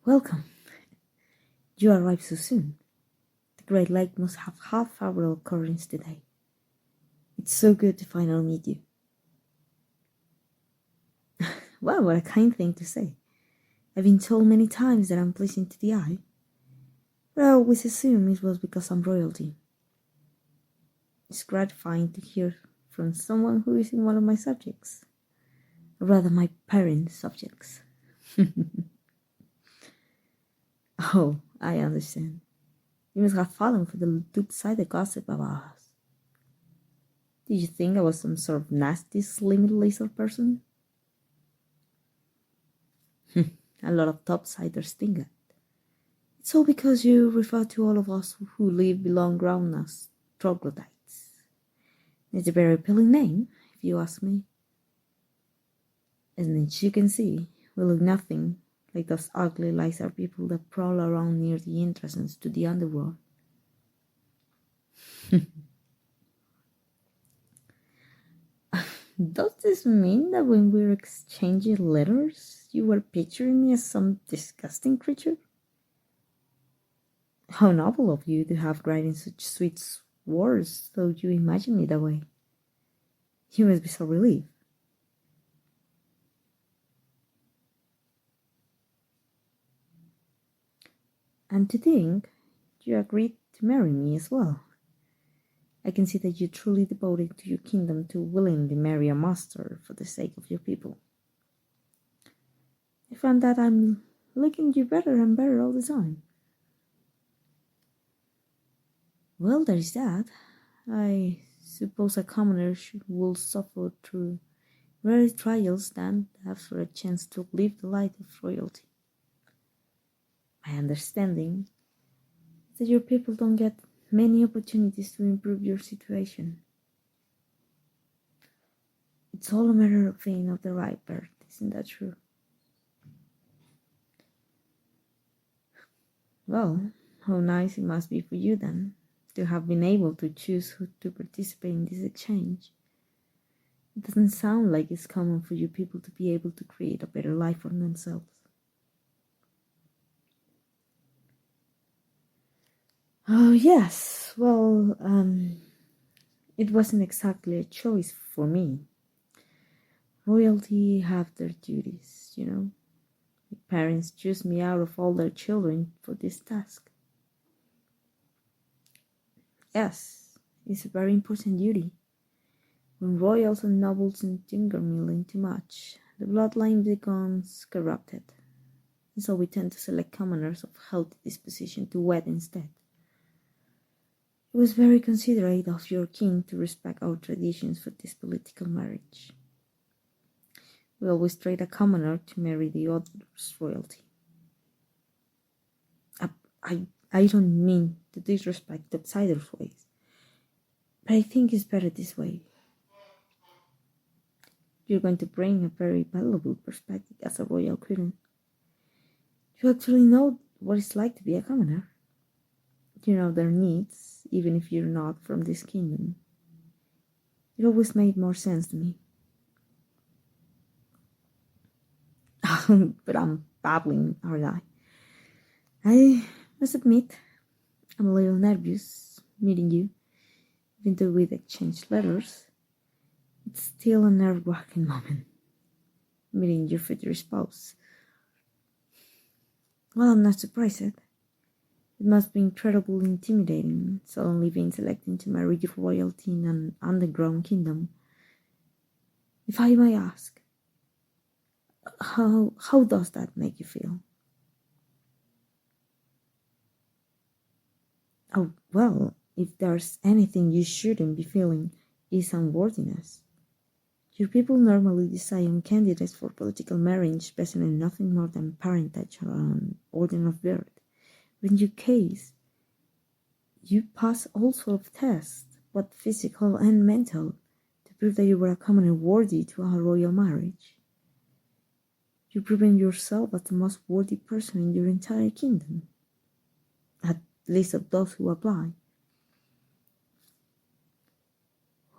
Welcome. You arrived so soon. The Great Lake must have had favorable currents today. It's so good to finally meet you. Well, what a kind thing to say. I've been told many times that I'm pleasing to the eye, but I always assume it was because I'm royalty. It's gratifying to hear from someone who is in one of my subjects, or rather my parents' subjects. Oh, I understand. You must have fallen for the two-sided gossip about us. Did you think I was some sort of nasty, slim lizard person? A lot of topsiders think that. It's all because you refer to all of us who live below ground as troglodytes. It's a very appealing name, if you ask me. And as you can see, we look nothing like those ugly lizard people that prowl around near the entrances to the underworld. Does this mean that when we were exchanging letters, you were picturing me as some disgusting creature? How noble of you to have written such sweet words, though you imagine me that way. You must be so relieved. And to think you agreed to marry me as well. I can see that you're truly devoted to your kingdom to willingly marry a master for the sake of your people. I find that I'm liking you better and better all the time. Well, there is that. I suppose a commoner will suffer through greater trials than have for a chance to live the life of royalty. My understanding is that your people don't get many opportunities to improve your situation. It's all a matter of being of the right birth, isn't that true? Well, how nice it must be for you then, to have been able to choose who to participate in this exchange. It doesn't sound like it's common for you people to be able to create a better life for themselves. Oh, yes. Well, it wasn't exactly a choice for me. Royalty have their duties, you know. My parents chose me out of all their children for this task. Yes, it's a very important duty. When royals and nobles intermingle too much, the bloodline becomes corrupted. And so we tend to select commoners of healthy disposition to wed instead. It was very considerate of your king to respect our traditions for this political marriage. We always trade a commoner to marry the other's royalty. I don't mean to disrespect the outsiders' ways, but I think it's better this way. You're going to bring a very valuable perspective as a royal queen. You actually know what it's like to be a commoner. You know their needs, even if you're not from this kingdom. It always made more sense to me. But I'm babbling, aren't I? I must admit, I'm a little nervous meeting you. Even though we've exchanged letters, it's still a nerve-wracking moment. Meeting your future spouse. Well, I'm not surprised. It must be incredibly intimidating, suddenly being selected to marry your royalty in an underground kingdom. If I may ask, how does that make you feel? Oh, well, if there's anything you shouldn't be feeling, is unworthiness. Your people normally decide on candidates for political marriage based on nothing more than parentage and order of birth. But in your case, you pass all sorts of tests, both physical and mental, to prove that you were a commoner worthy to a royal marriage. You've proven yourself as the most worthy person in your entire kingdom, at least of those who apply.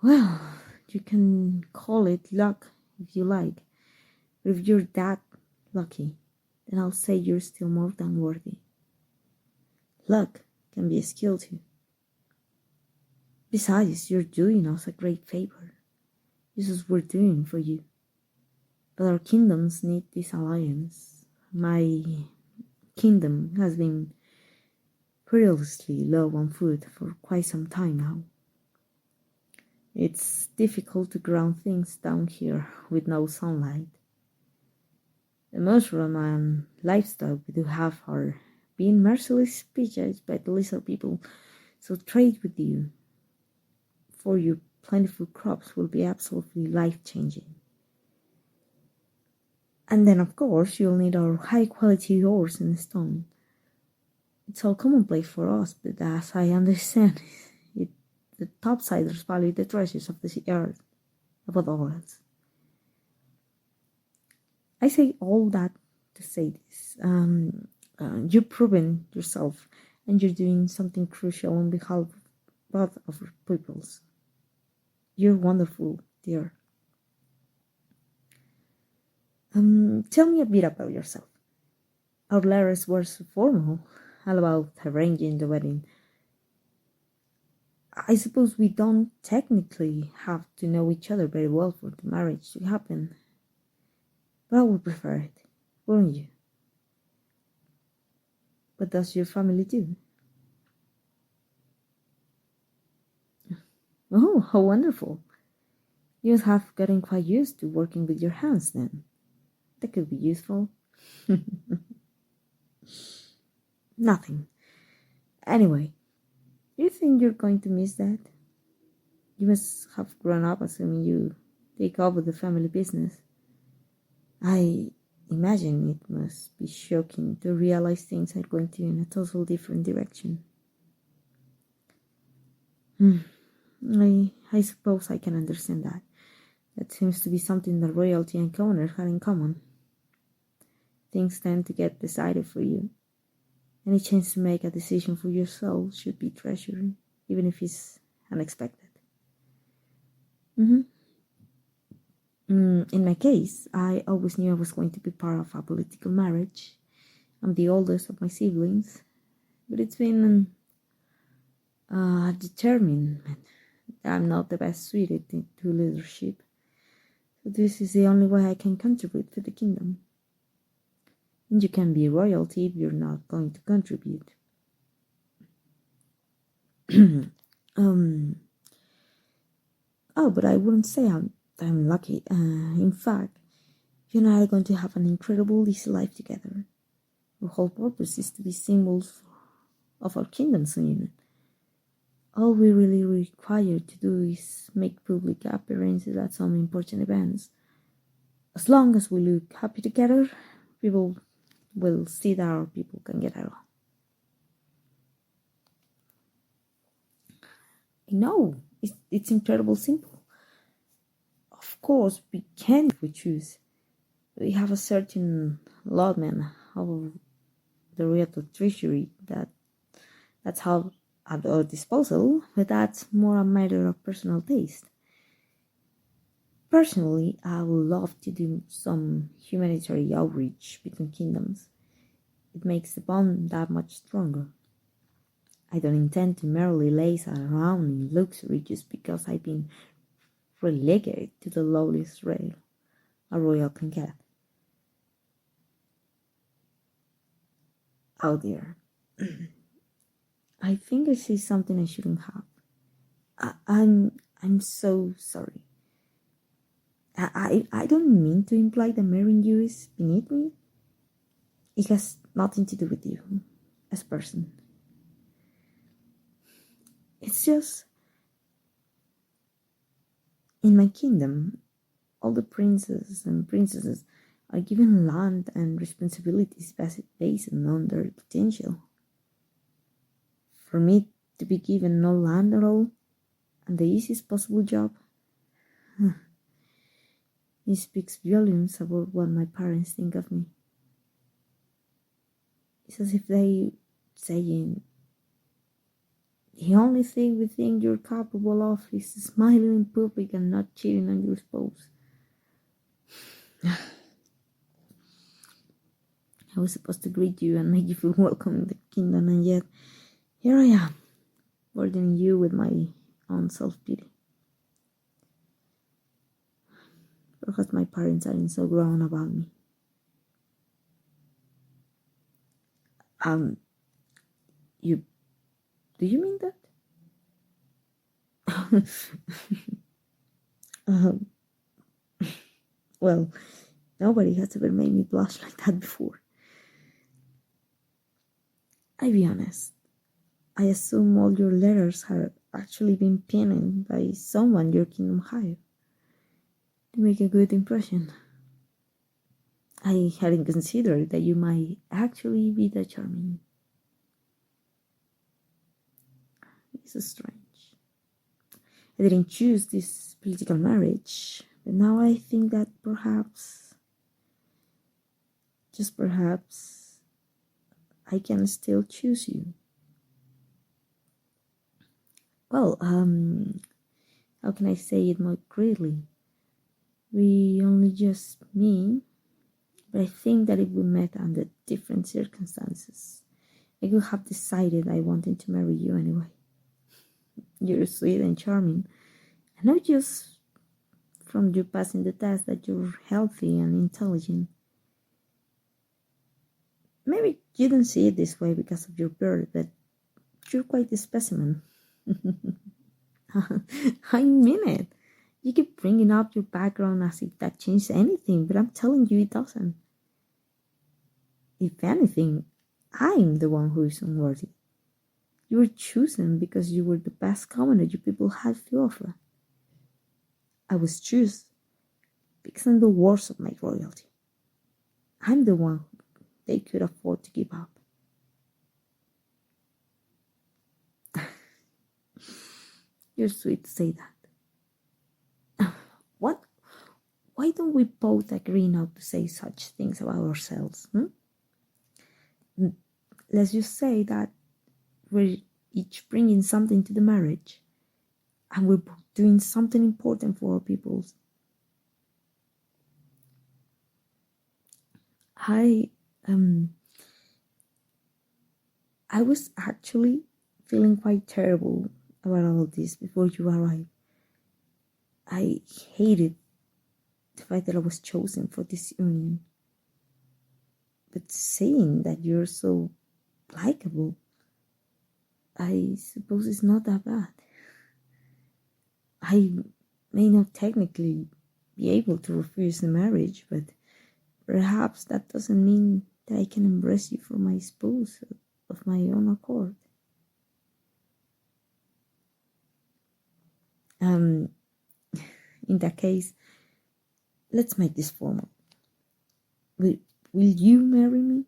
Well, you can call it luck if you like, but if you're that lucky, then I'll say you're still more than worthy. Luck can be a skill too. Besides, you're doing us a great favor. This is what we're doing for you. But our kingdoms need this alliance. My kingdom has been perilously low on food for quite some time now. It's difficult to ground things down here with no sunlight. The mushroom and livestock we do have are being mercilessly picked by the lizard people, so trade with you for your plentiful crops will be absolutely life-changing. And then, of course, you'll need our high-quality ores and stone. It's all commonplace for us, but as I understand it, the topsiders value the treasures of the earth above all else. I say all that to say this. You've proven yourself, and you're doing something crucial on behalf of both of our peoples. You're wonderful, dear. Tell me a bit about yourself. Our letters were so formal, all about arranging the wedding. I suppose we don't technically have to know each other very well for the marriage to happen. But I would prefer it, wouldn't you? What does your family do? Oh, how wonderful. You must have gotten quite used to working with your hands then. That could be useful. Nothing. Anyway, do you think you're going to miss that? You must have grown up assuming you take over the family business. I imagine it must be shocking to realize things are going to in a totally different direction. I suppose I can understand that. That seems to be something that royalty and commoners have in common. Things tend to get decided for you. Any chance to make a decision for yourself should be treasured, even if it's unexpected. In my case, I always knew I was going to be part of a political marriage. I'm the oldest of my siblings, but it's been determined that I'm not the best suited to leadership. So this is the only way I can contribute to the kingdom. And you can be royalty if you're not going to contribute. But I wouldn't say I'm lucky. In fact, you and I are going to have an incredible easy life together. Our whole purpose is to be symbols of our kingdom's union. All we really require to do is make public appearances at some important events. As long as we look happy together, people will see that our people can get along. No, it's incredibly simple. Of course, we can if we choose. We have a certain allotment of the real treasury that's how at our disposal, but that's more a matter of personal taste. Personally, I would love to do some humanitarian outreach between kingdoms. It makes the bond that much stronger. I don't intend to merely laze around in luxury just because I've been relegated to the lowest rail a royal can get. Oh dear. I think I say something I shouldn't have. I'm so sorry. I don't mean to imply that marrying you is beneath me. It has nothing to do with you as a person. It's just in my kingdom, all the princes and princesses are given land and responsibilities based on their potential. For me to be given no land at all and the easiest possible job, it speaks volumes about what my parents think of me. It's as if they saying, the only thing we think you're capable of is smiling in public and not cheating on your spouse. I was supposed to greet you and make you feel welcome in the kingdom, and yet here I am, burdening you with my own self-pity. Perhaps my parents aren't so grown about me. Do you mean that? um, well, nobody has ever made me blush like that before. I'll be honest. I assume all your letters have actually been penned by someone your kingdom hired to make a good impression. I hadn't considered that you might actually be that charming. It's strange. I didn't choose this political marriage, but now I think that perhaps, just perhaps, I can still choose you. Well, how can I say it more clearly? We only just meet, but I think that if we met under different circumstances, I could have decided I wanted to marry you anyway. You're sweet and charming. I know just from you passing the test that you're healthy and intelligent. Maybe you don't see it this way because of your birth, but you're quite a specimen. I mean it. You keep bringing up your background as if that changed anything, but I'm telling you it doesn't. If anything, I'm the one who is unworthy. You were chosen because you were the best commoner you people had to offer. I was chosen because I'm the worst of my royalty. I'm the one they could afford to give up. You're sweet to say that. What? Why don't we both agree not to say such things about ourselves? Let's just say that we're each bringing something to the marriage, and we're doing something important for our peoples. I was actually feeling quite terrible about all of this before you arrived. I hated the fact that I was chosen for this union. But saying that you're so likable, I suppose it's not that bad. I may not technically be able to refuse the marriage, but perhaps that doesn't mean that I can embrace you for my spouse of my own accord. In that case, let's make this formal. Will you marry me?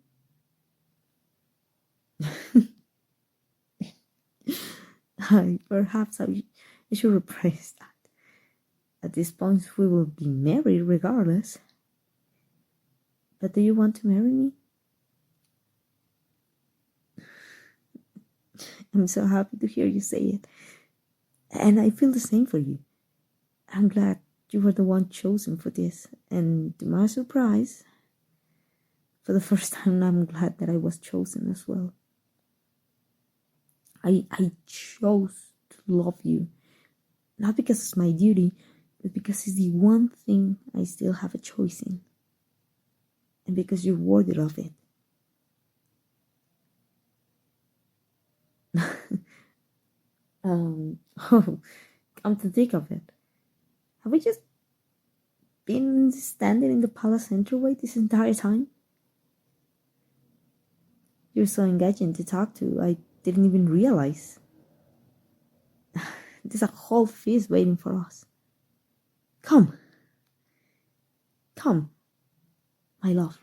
Perhaps I should rephrase that. At this point, we will be married regardless. But do you want to marry me? I'm so happy to hear you say it. And I feel the same for you. I'm glad you were the one chosen for this. And to my surprise, for the first time, I'm glad that I was chosen as well. I chose to love you. Not because it's my duty, but because it's the one thing I still have a choice in. And because you're worthy of it. Come to think of it, have we just been standing in the palace entryway this entire time? You're so engaging to talk to, I didn't even realize. There's a whole feast waiting for us. Come, my love.